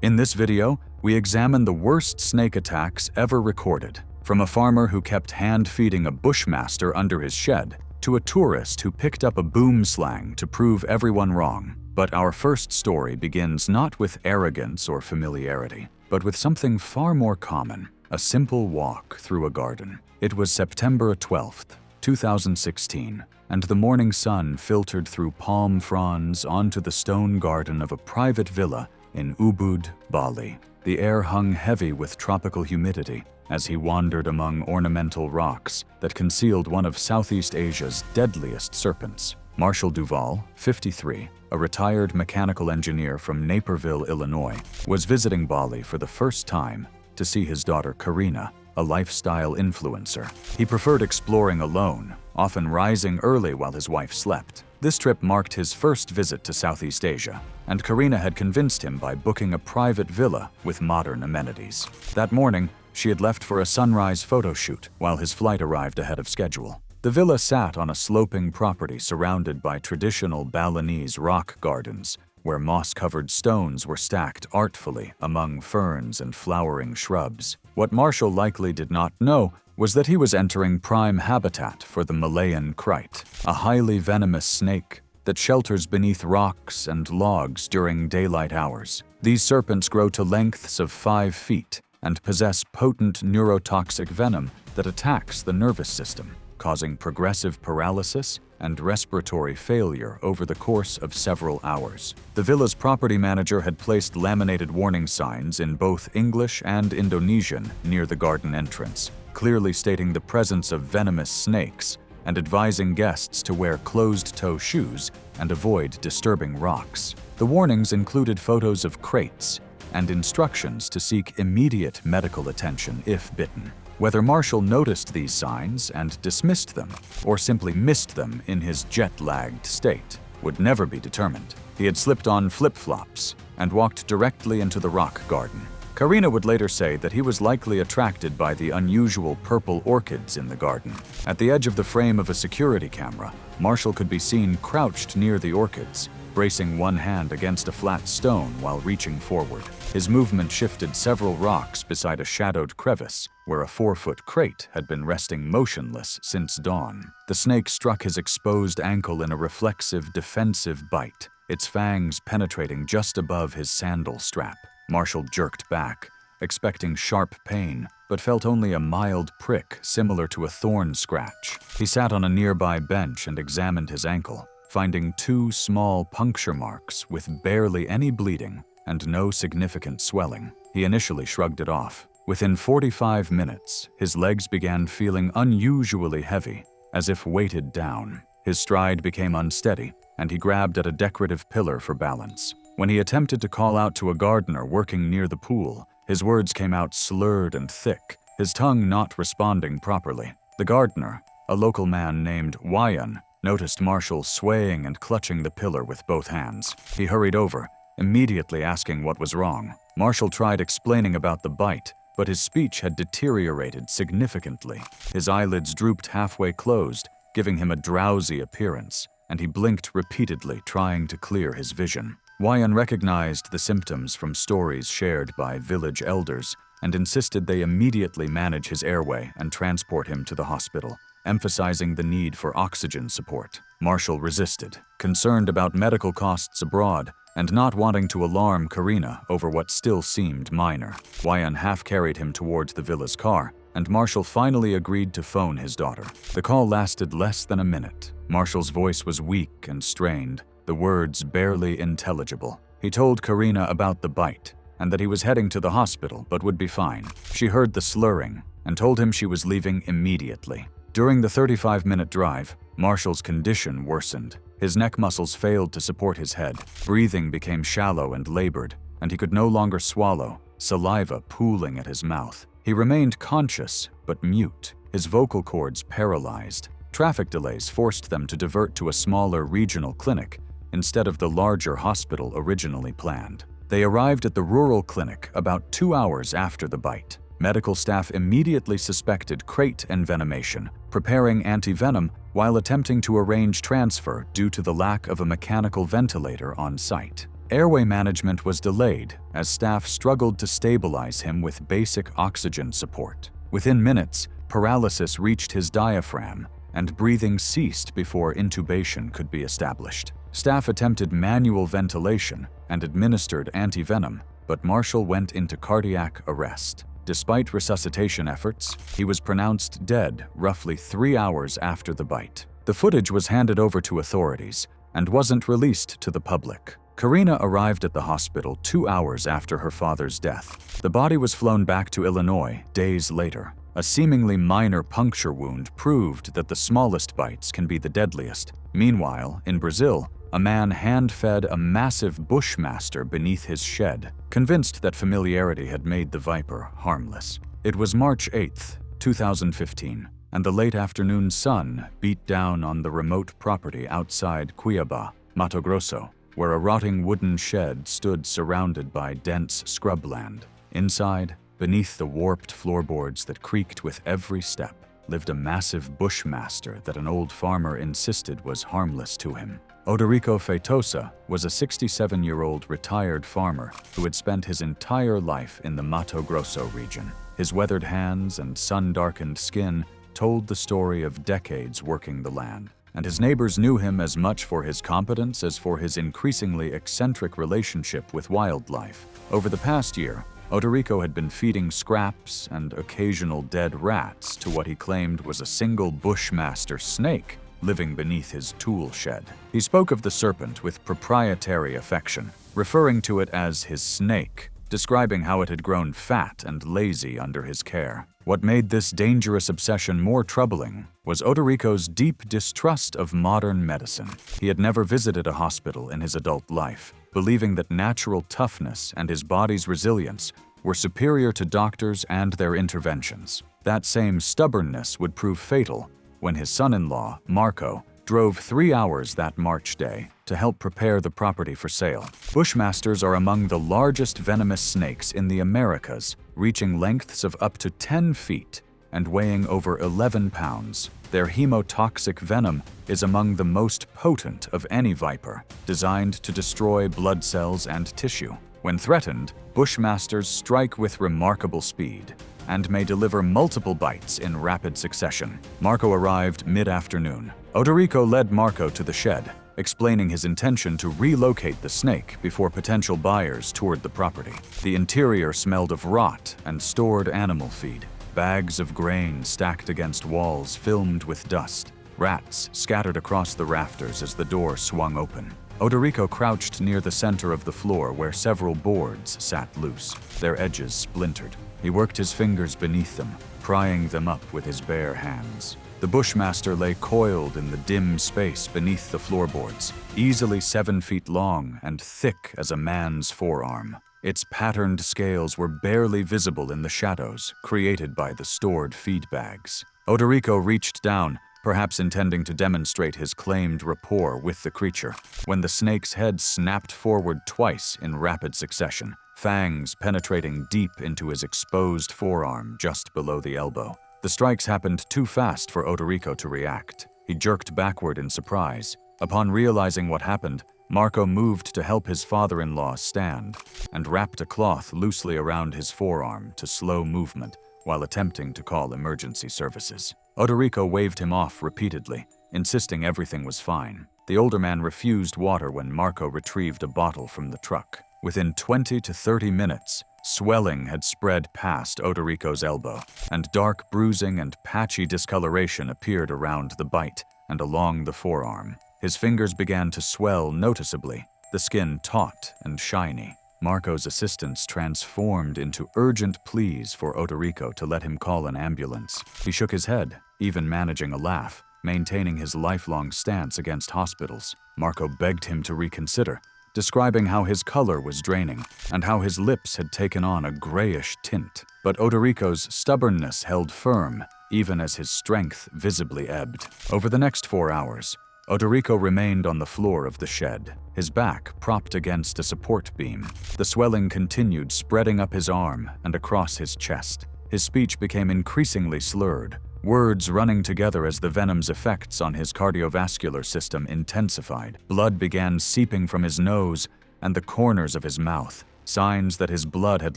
In this video, we examine the worst snake attacks ever recorded, from a farmer who kept hand-feeding a Bushmaster under his shed, to a tourist who picked up a boom slang to prove everyone wrong. But our first story begins not with arrogance or familiarity, but with something far more common, a simple walk through a garden. It was September 12th, 2016, and the morning sun filtered through palm fronds onto the stone garden of a private villa in Ubud, Bali. The air hung heavy with tropical humidity as he wandered among ornamental rocks that concealed one of Southeast Asia's deadliest serpents. Marshall Duvall, 53, a retired mechanical engineer from Naperville, Illinois, was visiting Bali for the first time to see his daughter Karina, a lifestyle influencer. He preferred exploring alone, often rising early while his wife slept. This trip marked his first visit to Southeast Asia, and Karina had convinced him by booking a private villa with modern amenities. That morning, she had left for a sunrise photo shoot while his flight arrived ahead of schedule. The villa sat on a sloping property surrounded by traditional Balinese rock gardens, where moss-covered stones were stacked artfully among ferns and flowering shrubs. What Marshall likely did not know was that he was entering prime habitat for the Malayan kite, a highly venomous snake that shelters beneath rocks and logs during daylight hours. These serpents grow to lengths of 5 feet and possess potent neurotoxic venom that attacks the nervous system, causing progressive paralysis and respiratory failure over the course of several hours. The villa's property manager had placed laminated warning signs in both English and Indonesian near the garden entrance, clearly stating the presence of venomous snakes and advising guests to wear closed-toe shoes and avoid disturbing rocks. The warnings included photos of crates and instructions to seek immediate medical attention if bitten. Whether Marshall noticed these signs and dismissed them, or simply missed them in his jet-lagged state, would never be determined. He had slipped on flip-flops and walked directly into the rock garden. Karina would later say that he was likely attracted by the unusual purple orchids in the garden. At the edge of the frame of a security camera, Marshall could be seen crouched near the orchids, bracing one hand against a flat stone while reaching forward. His movement shifted several rocks beside a shadowed crevice, where a 4-foot crate had been resting motionless since dawn. The snake struck his exposed ankle in a reflexive, defensive bite, its fangs penetrating just above his sandal strap. Marshall jerked back, expecting sharp pain, but felt only a mild prick similar to a thorn scratch. He sat on a nearby bench and examined his ankle, finding 2 small puncture marks with barely any bleeding and no significant swelling. He initially shrugged it off. Within 45 minutes, his legs began feeling unusually heavy, as if weighted down. His stride became unsteady, and he grabbed at a decorative pillar for balance. When he attempted to call out to a gardener working near the pool, his words came out slurred and thick, his tongue not responding properly. The gardener, a local man named Wayan, noticed Marshall swaying and clutching the pillar with both hands. He hurried over, immediately asking what was wrong. Marshall tried explaining about the bite, but his speech had deteriorated significantly. His eyelids drooped halfway closed, giving him a drowsy appearance, and he blinked repeatedly, trying to clear his vision. Wayan recognized the symptoms from stories shared by village elders and insisted they immediately manage his airway and transport him to the hospital, emphasizing the need for oxygen support. Marshall resisted, concerned about medical costs abroad and not wanting to alarm Karina over what still seemed minor. Wayan half-carried him towards the villa's car, and Marshall finally agreed to phone his daughter. The call lasted less than a minute. Marshall's voice was weak and strained, the words barely intelligible. He told Karina about the bite and that he was heading to the hospital but would be fine. She heard the slurring and told him she was leaving immediately. During the 35-minute drive, Marshall's condition worsened. His neck muscles failed to support his head. Breathing became shallow and labored, and he could no longer swallow, saliva pooling at his mouth. He remained conscious, but mute, his vocal cords paralyzed. Traffic delays forced them to divert to a smaller regional clinic instead of the larger hospital originally planned. They arrived at the rural clinic about 2 hours after the bite. Medical staff immediately suspected crate envenomation, preparing antivenom while attempting to arrange transfer due to the lack of a mechanical ventilator on site. Airway management was delayed as staff struggled to stabilize him with basic oxygen support. Within minutes, paralysis reached his diaphragm, and breathing ceased before intubation could be established. Staff attempted manual ventilation and administered antivenom, but Marshall went into cardiac arrest. Despite resuscitation efforts, he was pronounced dead roughly 3 hours after the bite. The footage was handed over to authorities and wasn't released to the public. Karina arrived at the hospital 2 hours after her father's death. The body was flown back to Illinois days later. A seemingly minor puncture wound proved that the smallest bites can be the deadliest. Meanwhile, in Brazil, a man hand-fed a massive Bushmaster beneath his shed, convinced that familiarity had made the viper harmless. It was March 8, 2015, and the late afternoon sun beat down on the remote property outside Cuiabá, Mato Grosso, where a rotting wooden shed stood surrounded by dense scrubland. Inside, beneath the warped floorboards that creaked with every step, lived a massive Bushmaster that an old farmer insisted was harmless to him. Odorico Feitosa was a 67-year-old retired farmer who had spent his entire life in the Mato Grosso region. His weathered hands and sun-darkened skin told the story of decades working the land, and his neighbors knew him as much for his competence as for his increasingly eccentric relationship with wildlife. Over the past year, Odorico had been feeding scraps and occasional dead rats to what he claimed was a single Bushmaster snake living beneath his tool shed. He spoke of the serpent with proprietary affection, referring to it as his snake, describing how it had grown fat and lazy under his care. What made this dangerous obsession more troubling was Odorico's deep distrust of modern medicine. He had never visited a hospital in his adult life, believing that natural toughness and his body's resilience were superior to doctors and their interventions. That same stubbornness would prove fatal when his son-in-law, Marco, drove 3 hours that March day to help prepare the property for sale. Bushmasters are among the largest venomous snakes in the Americas, reaching lengths of up to 10 feet and weighing over 11 pounds. Their hemotoxic venom is among the most potent of any viper, designed to destroy blood cells and tissue. When threatened, Bushmasters strike with remarkable speed and may deliver multiple bites in rapid succession. Marco arrived mid-afternoon. Odorico led Marco to the shed, explaining his intention to relocate the snake before potential buyers toured the property. The interior smelled of rot and stored animal feed. Bags of grain stacked against walls filmed with dust. Rats scattered across the rafters as the door swung open. Odorico crouched near the center of the floor where several boards sat loose, their edges splintered. He worked his fingers beneath them, prying them up with his bare hands. The Bushmaster lay coiled in the dim space beneath the floorboards, easily 7 feet long and thick as a man's forearm. Its patterned scales were barely visible in the shadows created by the stored feed bags. Odorico reached down, perhaps intending to demonstrate his claimed rapport with the creature, when the snake's head snapped forward twice in rapid succession, fangs penetrating deep into his exposed forearm just below the elbow. The strikes happened too fast for Odorico to react. He jerked backward in surprise. Upon realizing what happened, Marco moved to help his father-in-law stand and wrapped a cloth loosely around his forearm to slow movement while attempting to call emergency services. Odorico waved him off repeatedly, insisting everything was fine. The older man refused water when Marco retrieved a bottle from the truck. Within 20 to 30 minutes, swelling had spread past Odorico's elbow, and dark bruising and patchy discoloration appeared around the bite and along the forearm. His fingers began to swell noticeably, the skin taut and shiny. Marco's assistants transformed into urgent pleas for Odorico to let him call an ambulance. He shook his head, even managing a laugh, maintaining his lifelong stance against hospitals. Marco begged him to reconsider, describing how his color was draining and how his lips had taken on a grayish tint. But Odorico's stubbornness held firm, even as his strength visibly ebbed. Over the next 4 hours, Odorico remained on the floor of the shed, his back propped against a support beam. The swelling continued spreading up his arm and across his chest. His speech became increasingly slurred, words running together as the venom's effects on his cardiovascular system intensified. Blood began seeping from his nose, and the corners of his mouth, signs that his blood had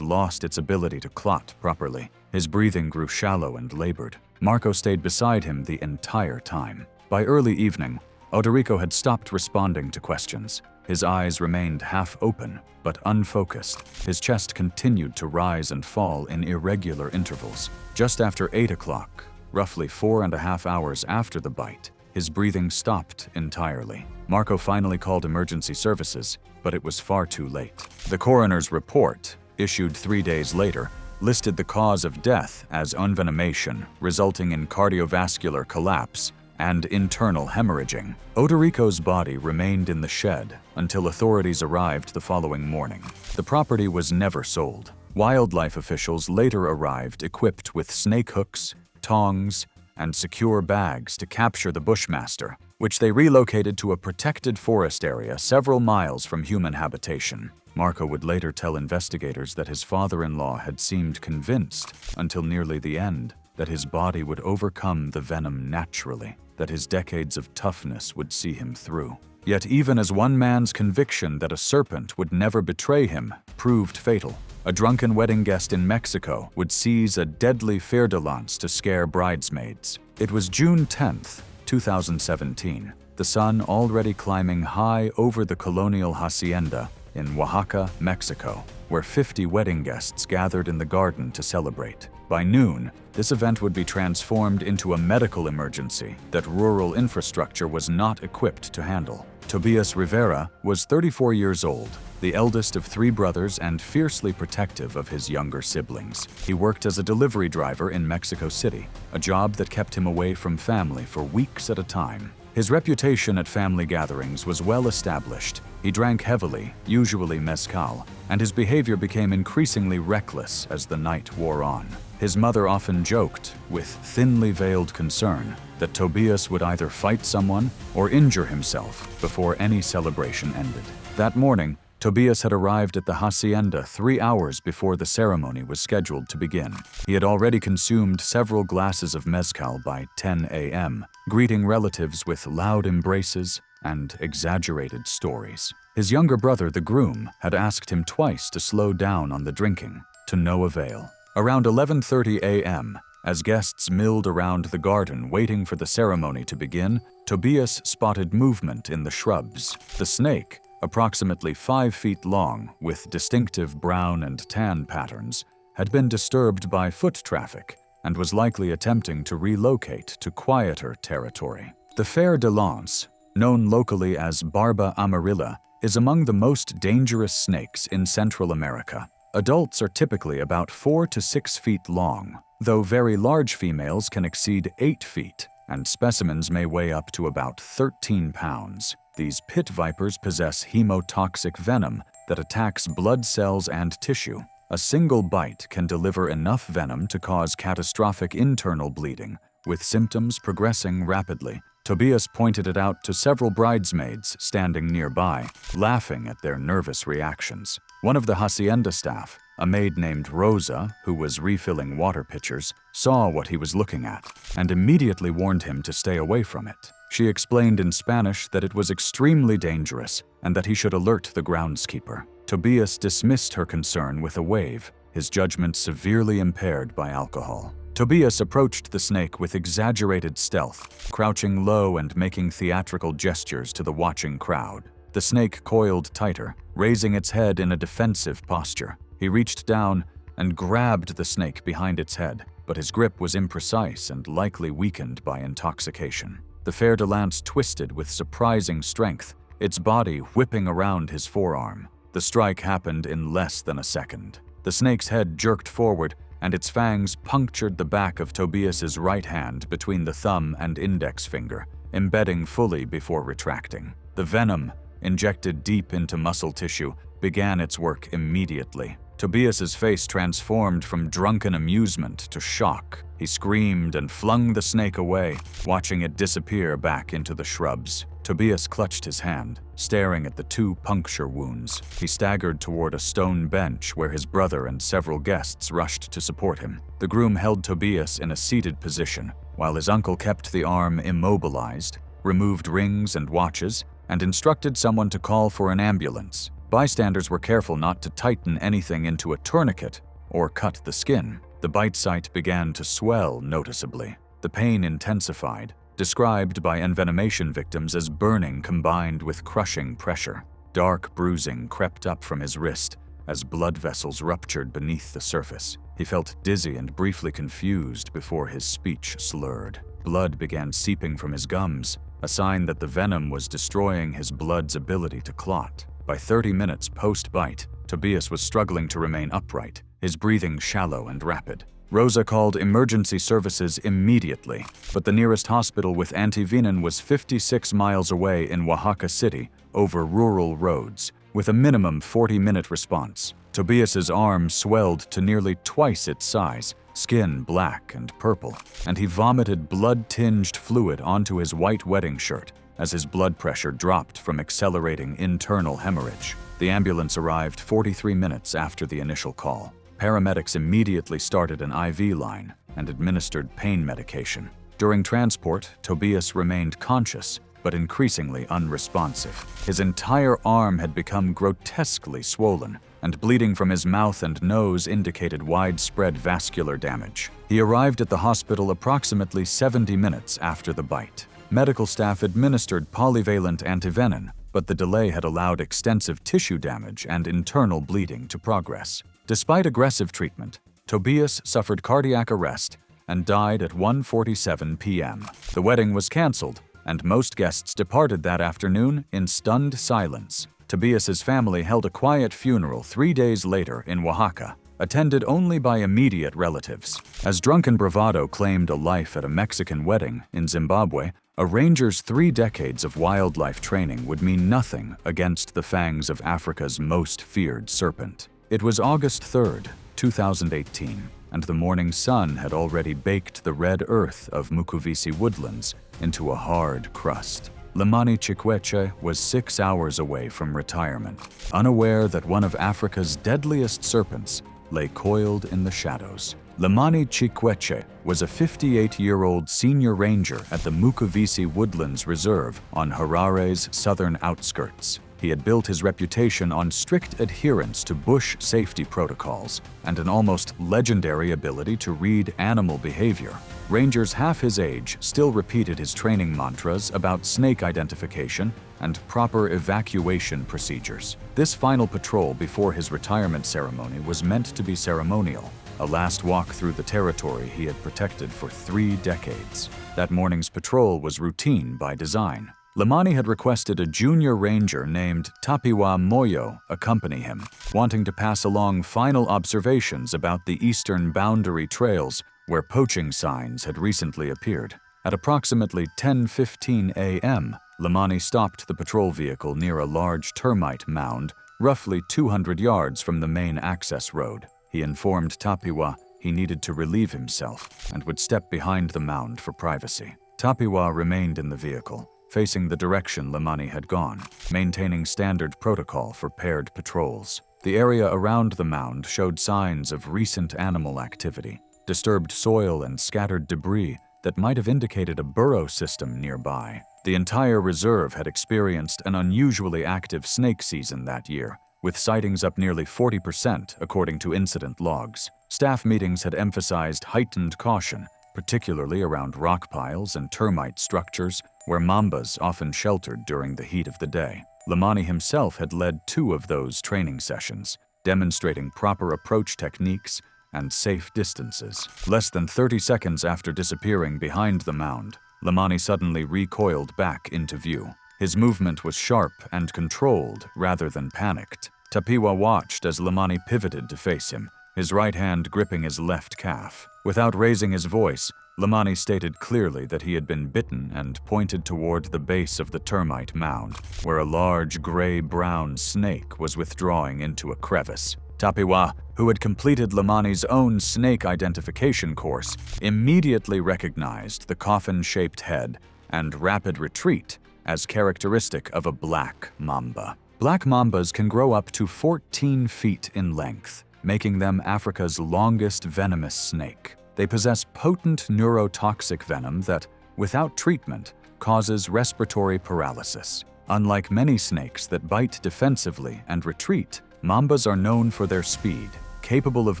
lost its ability to clot properly. His breathing grew shallow and labored. Marco stayed beside him the entire time. By early evening, Odorico had stopped responding to questions. His eyes remained half open, but unfocused. His chest continued to rise and fall in irregular intervals. Just after 8 o'clock, roughly 4.5 hours after the bite, his breathing stopped entirely. Marco finally called emergency services, but it was far too late. The coroner's report, issued 3 days later, listed the cause of death as envenomation, resulting in cardiovascular collapse and internal hemorrhaging. Odorico's body remained in the shed until authorities arrived the following morning. The property was never sold. Wildlife officials later arrived equipped with snake hooks, tongs, and secure bags to capture the Bushmaster, which they relocated to a protected forest area several miles from human habitation. Marco would later tell investigators that his father-in-law had seemed convinced, until nearly the end, that his body would overcome the venom naturally, that his decades of toughness would see him through. Yet even as one man's conviction that a serpent would never betray him proved fatal, a drunken wedding guest in Mexico would seize a deadly fer-de-lance to scare bridesmaids. It was June 10th, 2017, the sun already climbing high over the colonial hacienda in Oaxaca, Mexico, where 50 wedding guests gathered in the garden to celebrate. By noon, this event would be transformed into a medical emergency that rural infrastructure was not equipped to handle. Tobias Rivera was 34 years old, the eldest of 3 brothers and fiercely protective of his younger siblings. He worked as a delivery driver in Mexico City, a job that kept him away from family for weeks at a time. His reputation at family gatherings was well established. He drank heavily, usually mezcal, and his behavior became increasingly reckless as the night wore on. His mother often joked, with thinly veiled concern, that Tobias would either fight someone or injure himself before any celebration ended. That morning, Tobias had arrived at the hacienda 3 hours before the ceremony was scheduled to begin. He had already consumed several glasses of mezcal by 10 a.m., greeting relatives with loud embraces and exaggerated stories. His younger brother, the groom, had asked him twice to slow down on the drinking, to no avail. Around 11:30 a.m., as guests milled around the garden waiting for the ceremony to begin, Tobias spotted movement in the shrubs. The snake, approximately 5 feet long, with distinctive brown and tan patterns, had been disturbed by foot traffic and was likely attempting to relocate to quieter territory. The fer-de-lance, known locally as Barba amarilla, is among the most dangerous snakes in Central America. Adults are typically about 4 to 6 feet long, though very large females can exceed 8 feet, and specimens may weigh up to about 13 pounds. These pit vipers possess hemotoxic venom that attacks blood cells and tissue. A single bite can deliver enough venom to cause catastrophic internal bleeding, with symptoms progressing rapidly. Tobias pointed it out to several bridesmaids standing nearby, laughing at their nervous reactions. One of the hacienda staff, a maid named Rosa, who was refilling water pitchers, saw what he was looking at and immediately warned him to stay away from it. She explained in Spanish that it was extremely dangerous and that he should alert the groundskeeper. Tobias dismissed her concern with a wave, his judgment severely impaired by alcohol. Tobias approached the snake with exaggerated stealth, crouching low and making theatrical gestures to the watching crowd. The snake coiled tighter, raising its head in a defensive posture. He reached down and grabbed the snake behind its head, but his grip was imprecise and likely weakened by intoxication. The fer-de-lance twisted with surprising strength, its body whipping around his forearm. The strike happened in less than a second. The snake's head jerked forward, and its fangs punctured the back of Tobias's right hand between the thumb and index finger, embedding fully before retracting. The venom, injected deep into muscle tissue, began its work immediately. Tobias's face transformed from drunken amusement to shock. He screamed and flung the snake away, watching it disappear back into the shrubs. Tobias clutched his hand, staring at the 2 puncture wounds. He staggered toward a stone bench where his brother and several guests rushed to support him. The groom held Tobias in a seated position, while his uncle kept the arm immobilized, removed rings and watches, and instructed someone to call for an ambulance. Bystanders were careful not to tighten anything into a tourniquet or cut the skin. The bite site began to swell noticeably. The pain intensified, described by envenomation victims as burning combined with crushing pressure. Dark bruising crept up from his wrist as blood vessels ruptured beneath the surface. He felt dizzy and briefly confused before his speech slurred. Blood began seeping from his gums, a sign that the venom was destroying his blood's ability to clot. By 30 minutes post-bite, Tobias was struggling to remain upright, his breathing shallow and rapid. Rosa called emergency services immediately, but the nearest hospital with antivenin was 56 miles away in Oaxaca City, over rural roads, with a minimum 40-minute response. Tobias's arm swelled to nearly twice its size, skin black and purple, and he vomited blood-tinged fluid onto his white wedding shirt as his blood pressure dropped from accelerating internal hemorrhage. The ambulance arrived 43 minutes after the initial call. Paramedics immediately started an IV line and administered pain medication. During transport, Tobias remained conscious, but increasingly unresponsive. His entire arm had become grotesquely swollen, and bleeding from his mouth and nose indicated widespread vascular damage. He arrived at the hospital approximately 70 minutes after the bite. Medical staff administered polyvalent antivenin, but the delay had allowed extensive tissue damage and internal bleeding to progress. Despite aggressive treatment, Tobias suffered cardiac arrest and died at 1:47 p.m. The wedding was canceled, and most guests departed that afternoon in stunned silence. Tobias's family held a quiet funeral 3 days later in Oaxaca, attended only by immediate relatives. As Drunken bravado claimed a life at a Mexican wedding in Zimbabwe, a ranger's 3 decades of wildlife training would mean nothing against the fangs of Africa's most feared serpent. It was August 3rd, 2018, and the morning sun had already baked the red earth of Mukuvisi woodlands into a hard crust. Limani Chikweche was 6 hours away from retirement, unaware that one of Africa's deadliest serpents lay coiled in the shadows. Limani Chikweche was a 58-year-old senior ranger at the Mukuvisi Woodlands Reserve on Harare's southern outskirts. He had built his reputation on strict adherence to bush safety protocols and an almost legendary ability to read animal behavior. Rangers half his age still repeated his training mantras about snake identification and proper evacuation procedures. This final patrol before his retirement ceremony was meant to be ceremonial, a last walk through the territory he had protected for 3 decades. That morning's patrol was routine by design. Limani had requested a junior ranger named Tapiwa Moyo accompany him, wanting to pass along final observations about the eastern boundary trails where poaching signs had recently appeared. At approximately 10:15 a.m., Limani stopped the patrol vehicle near a large termite mound, roughly 200 yards from the main access road. He informed Tapiwa he needed to relieve himself and would step behind the mound for privacy. Tapiwa remained in the vehicle, facing the direction Limani had gone, maintaining standard protocol for paired patrols. The area around the mound showed signs of recent animal activity, disturbed soil and scattered debris that might have indicated a burrow system nearby. The entire reserve had experienced an unusually active snake season that year, with sightings up nearly 40% according to incident logs. Staff meetings had emphasized heightened caution, particularly around rock piles and termite structures where mambas often sheltered during the heat of the day. Limani himself had led 2 of those training sessions, demonstrating proper approach techniques and safe distances. Less than 30 seconds after disappearing behind the mound, Limani suddenly recoiled back into view. His movement was sharp and controlled rather than panicked. Tapiwa watched as Limani pivoted to face him, his right hand gripping his left calf. Without raising his voice, Limani stated clearly that he had been bitten and pointed toward the base of the termite mound, where a large gray-brown snake was withdrawing into a crevice. Tapiwa, who had completed Limani's own snake identification course, immediately recognized the coffin-shaped head and rapid retreat as characteristic of a black mamba. Black mambas can grow up to 14 feet in length, making them Africa's longest venomous snake. They possess potent neurotoxic venom that, without treatment, causes respiratory paralysis. Unlike many snakes that bite defensively and retreat, mambas are known for their speed, capable of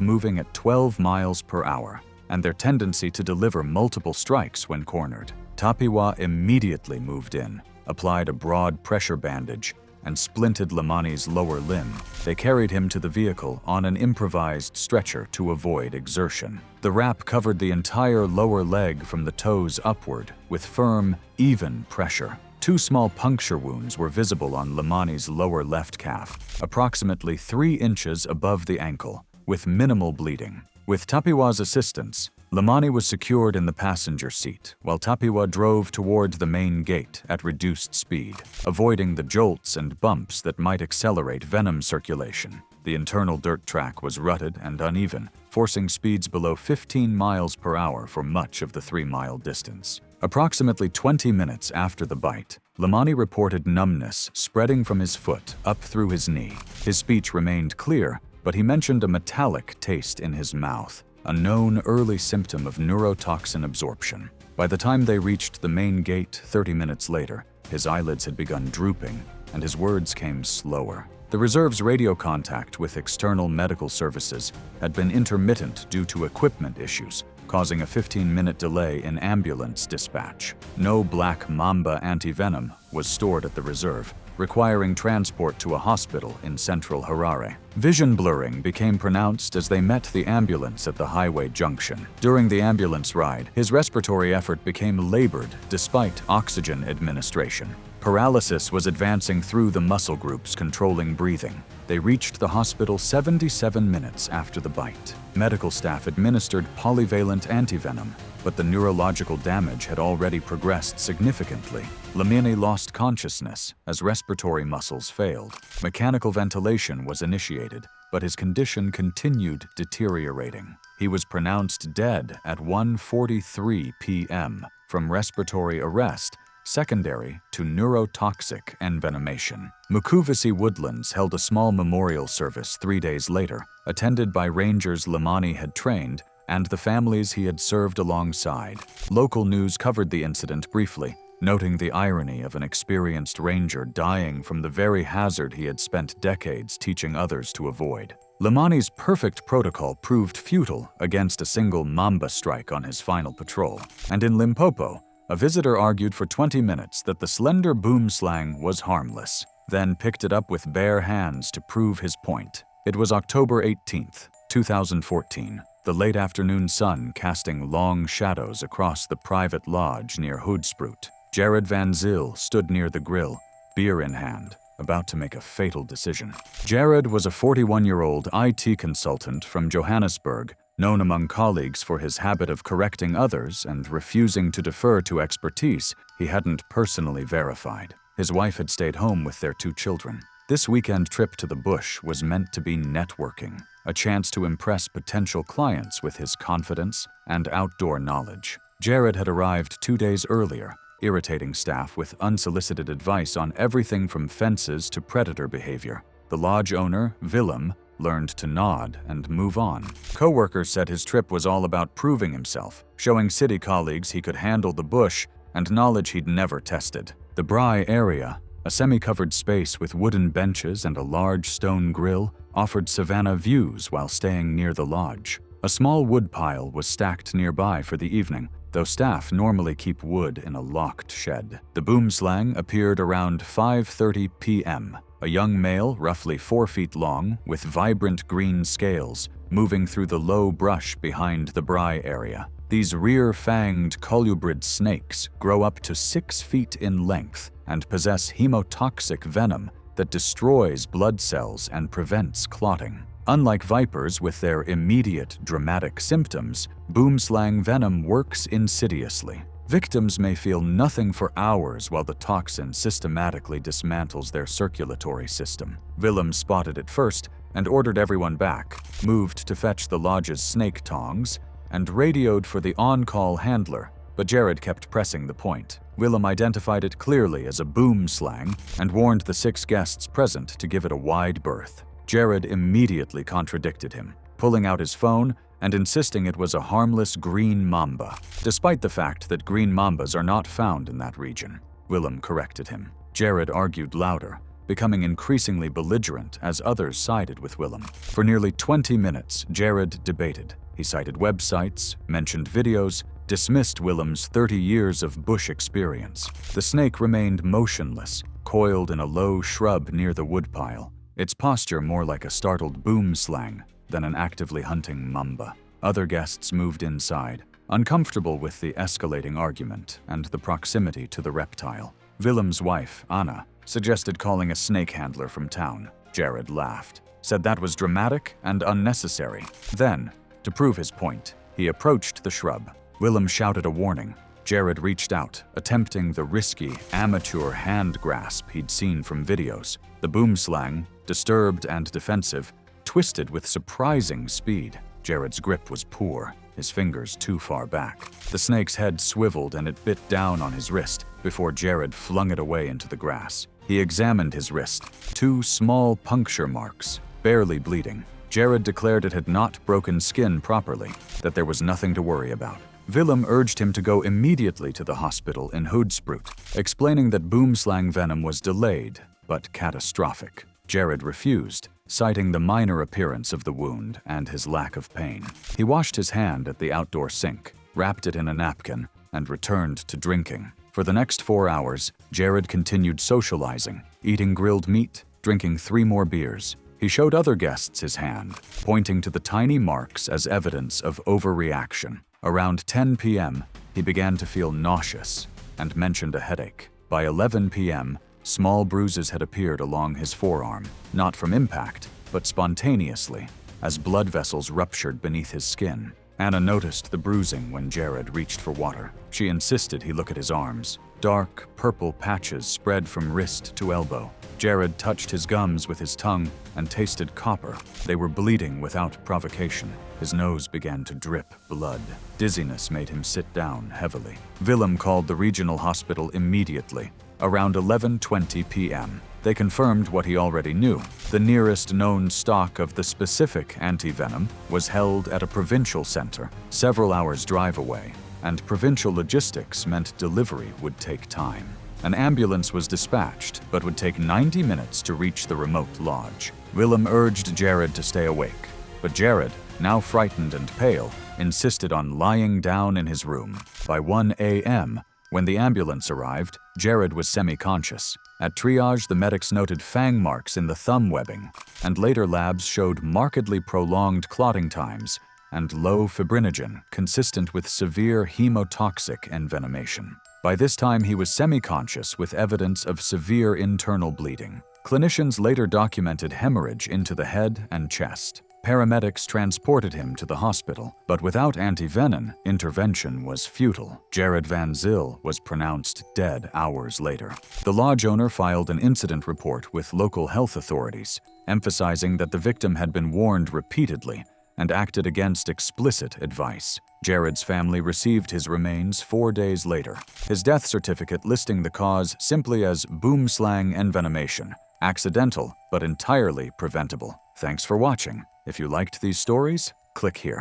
moving at 12 miles per hour, and their tendency to deliver multiple strikes when cornered. Tapiwa immediately moved in, applied a broad pressure bandage, and splinted Lamani's lower limb. They carried him to the vehicle on an improvised stretcher to avoid exertion. The wrap covered the entire lower leg from the toes upward with firm, even pressure. 2 small puncture wounds were visible on Lamani's lower left calf, approximately 3 inches above the ankle, with minimal bleeding. With Tapiwa's assistance, Lamani was secured in the passenger seat, while Tapiwa drove toward the main gate at reduced speed, avoiding the jolts and bumps that might accelerate venom circulation. The internal dirt track was rutted and uneven, forcing speeds below 15 miles per hour for much of the 3-mile distance. Approximately 20 minutes after the bite, Lamani reported numbness spreading from his foot up through his knee. His speech remained clear, but he mentioned a metallic taste in his mouth, a known early symptom of neurotoxin absorption. By the time they reached the main gate 30 minutes later, his eyelids had begun drooping, and his words came slower. The reserve's radio contact with external medical services had been intermittent due to equipment issues, causing a 15-minute delay in ambulance dispatch. No black mamba antivenom was stored at the reserve, requiring transport to a hospital in central Harare. Vision blurring became pronounced as they met the ambulance at the highway junction. During the ambulance ride, his respiratory effort became labored despite oxygen administration. Paralysis was advancing through the muscle groups controlling breathing. They reached the hospital 77 minutes after the bite. Medical staff administered polyvalent antivenom, but the neurological damage had already progressed significantly. Lamani lost consciousness as respiratory muscles failed. Mechanical ventilation was initiated, but his condition continued deteriorating. He was pronounced dead at 1:43 p.m. from respiratory arrest secondary to neurotoxic envenomation. Mukuvisi Woodlands held a small memorial service 3 days later, attended by rangers Lamani had trained and the families he had served alongside. Local news covered the incident briefly, noting the irony of an experienced ranger dying from the very hazard he had spent decades teaching others to avoid. Lamani's perfect protocol proved futile against a single mamba strike on his final patrol, and in Limpopo, a visitor argued for 20 minutes that the slender boomslang was harmless, then picked it up with bare hands to prove his point. It was October 18th, 2014, the late afternoon sun casting long shadows across the private lodge near Hoedspruit. Jared Van Zyl stood near the grill, beer in hand, about to make a fatal decision. Jared was a 41-year-old IT consultant from Johannesburg, known among colleagues for his habit of correcting others and refusing to defer to expertise he hadn't personally verified. His wife had stayed home with their 2 children. This weekend trip to the bush was meant to be networking, a chance to impress potential clients with his confidence and outdoor knowledge. Jared had arrived 2 days earlier, irritating staff with unsolicited advice on everything from fences to predator behavior. The lodge owner, Willem, learned to nod and move on. Co-workers said his trip was all about proving himself, showing city colleagues he could handle the bush and knowledge he'd never tested. The Braai area, a semi-covered space with wooden benches and a large stone grill, offered savanna views while staying near the lodge. A small wood pile was stacked nearby for the evening, though staff normally keep wood in a locked shed. The boomslang appeared around 5:30 p.m., a young male roughly 4 feet long with vibrant green scales moving through the low brush behind the Braai area. These rear-fanged colubrid snakes grow up to 6 feet in length and possess hemotoxic venom that destroys blood cells and prevents clotting. Unlike vipers with their immediate, dramatic symptoms, boomslang venom works insidiously. Victims may feel nothing for hours while the toxin systematically dismantles their circulatory system. Willem spotted it first and ordered everyone back, moved to fetch the lodge's snake tongs, and radioed for the on-call handler, but Jared kept pressing the point. Willem identified it clearly as a boomslang and warned the 6 guests present to give it a wide berth. Jared immediately contradicted him, pulling out his phone and insisting it was a harmless green mamba, despite the fact that green mambas are not found in that region. Willem corrected him. Jared argued louder, becoming increasingly belligerent as others sided with Willem. For nearly 20 minutes, Jared debated. He cited websites, mentioned videos, dismissed Willem's 30 years of bush experience. The snake remained motionless, coiled in a low shrub near the woodpile, its posture more like a startled boomslang than an actively hunting mamba. Other guests moved inside, uncomfortable with the escalating argument and the proximity to the reptile. Willem's wife, Anna, suggested calling a snake handler from town. Jared laughed, said that was dramatic and unnecessary. Then, to prove his point, he approached the shrub. Willem shouted a warning. Jared reached out, attempting the risky, amateur hand grasp he'd seen from videos. The boomslang, disturbed and defensive, twisted with surprising speed. Jared's grip was poor, his fingers too far back. The snake's head swiveled and it bit down on his wrist before Jared flung it away into the grass. He examined his wrist, 2 small puncture marks, barely bleeding. Jared declared it had not broken skin properly, that there was nothing to worry about. Willem urged him to go immediately to the hospital in Hoedsproet, explaining that boomslang venom was delayed, but catastrophic. Jared refused, citing the minor appearance of the wound and his lack of pain. He washed his hand at the outdoor sink, wrapped it in a napkin, and returned to drinking. For the next 4 hours, Jared continued socializing, eating grilled meat, drinking 3 more beers. He showed other guests his hand, pointing to the tiny marks as evidence of overreaction. Around 10 p.m., he began to feel nauseous and mentioned a headache. By 11 p.m., small bruises had appeared along his forearm, not from impact, but spontaneously, as blood vessels ruptured beneath his skin. Anna noticed the bruising when Jared reached for water. She insisted he look at his arms. Dark, purple patches spread from wrist to elbow. Jared touched his gums with his tongue and tasted copper. They were bleeding without provocation. His nose began to drip blood. Dizziness made him sit down heavily. Willem called the regional hospital immediately. Around 11:20 p.m., they confirmed what he already knew. The nearest known stock of the specific antivenom was held at a provincial center, several hours' drive away, and provincial logistics meant delivery would take time. An ambulance was dispatched, but would take 90 minutes to reach the remote lodge. Willem urged Jared to stay awake, but Jared, now frightened and pale, insisted on lying down in his room. By 1 a.m., when the ambulance arrived, Jared was semi-conscious. At triage, the medics noted fang marks in the thumb webbing, and later labs showed markedly prolonged clotting times and low fibrinogen, consistent with severe hemotoxic envenomation. By this time, he was semi-conscious with evidence of severe internal bleeding. Clinicians later documented hemorrhage into the head and chest. Paramedics transported him to the hospital, but without antivenom, intervention was futile. Jared Van Zyl was pronounced dead hours later. The lodge owner filed an incident report with local health authorities, emphasizing that the victim had been warned repeatedly and acted against explicit advice. Jared's family received his remains 4 days later, his death certificate listing the cause simply as boomslang envenomation, accidental but entirely preventable. Thanks for watching. If you liked these stories, click here.